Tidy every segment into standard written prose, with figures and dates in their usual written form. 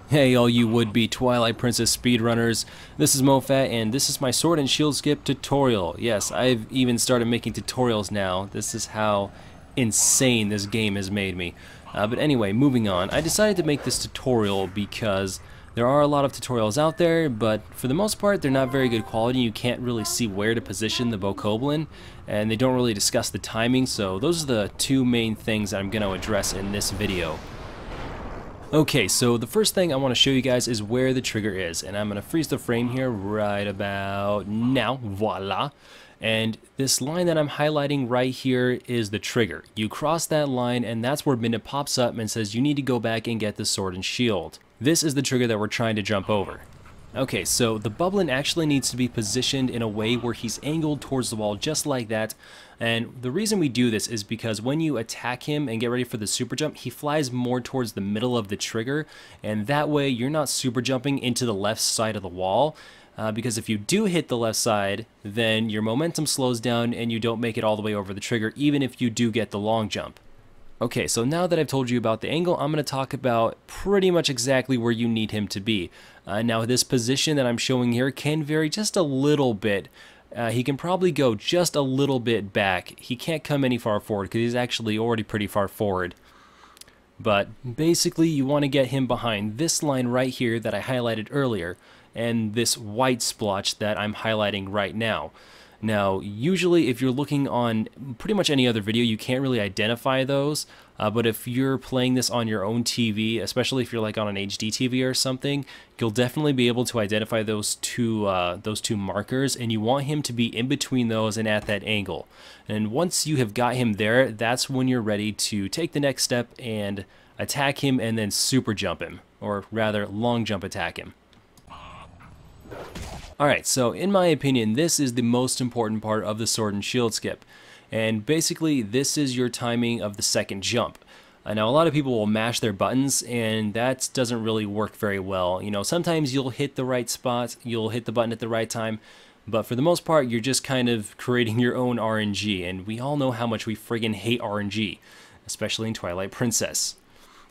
Hey all you would-be Twilight Princess speedrunners, this is Mofat and this is my Sword and Shield Skip tutorial. Yes, I've even started making tutorials now. This is how insane this game has made me. But anyway, moving on, I decided to make this tutorial because there are a lot of tutorials out there, but for the most part they're not very good quality. You can't really see where to position the Bokoblin, and they don't really discuss the timing, so those are the two main things that I'm going to address in this video. Okay, so the first thing I want to show you guys is where the trigger is, and I'm going to freeze the frame here right about now, voila. And this line that I'm highlighting right here is the trigger. You cross that line and that's where minute pops up and says you need to go back and get the sword and shield. This is the trigger that we're trying to jump over. Okay, so the Bokoblin actually needs to be positioned in a way where he's angled towards the wall just like that. And the reason we do this is because when you attack him and get ready for the super jump, he flies more towards the middle of the trigger, and that way you're not super jumping into the left side of the wall. Because if you do hit the left side, then your momentum slows down and you don't make it all the way over the trigger, even if you do get the long jump. Okay, so now that I've told you about the angle, I'm going to talk about pretty much exactly where you need him to be. Now this position that I'm showing here can vary just a little bit. He can probably go just a little bit back. He can't come any far forward because he's actually already pretty far forward. But basically you want to get him behind this line right here that I highlighted earlier, and this white splotch that I'm highlighting right now. Now, usually if you're looking on pretty much any other video, you can't really identify those, but if you're playing this on your own TV, especially if you're like on an HD TV or something, you'll definitely be able to identify those two markers, and you want him to be in between those and at that angle. And once you have got him there, that's when you're ready to take the next step and attack him and then super jump him, or rather long jump attack him. Alright, so in my opinion, this is the most important part of the Sword and Shield Skip. And basically, this is your timing of the second jump. Now, a lot of people will mash their buttons, and that doesn't really work very well. You know, sometimes you'll hit the right spot, you'll hit the button at the right time, but for the most part, you're just kind of creating your own RNG, and we all know how much we friggin' hate RNG, especially in Twilight Princess.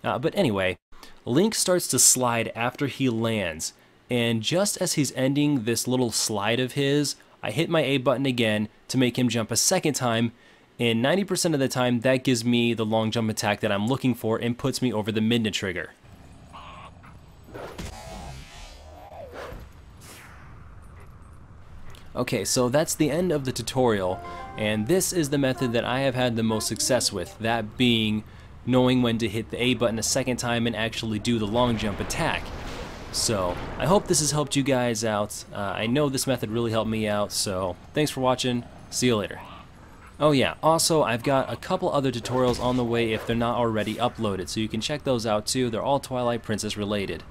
But anyway, Link starts to slide after he lands. And just as he's ending this little slide of his, I hit my A button again to make him jump a second time, and 90% of the time that gives me the long jump attack that I'm looking for and puts me over the midna trigger. Okay, so that's the end of the tutorial, and this is the method that I have had the most success with, that being knowing when to hit the A button a second time and actually do the long jump attack. So, I hope this has helped you guys out. I know this method really helped me out, so thanks for watching. See you later. Oh yeah, also I've got a couple other tutorials on the way if they're not already uploaded, so you can check those out too. They're all Twilight Princess related.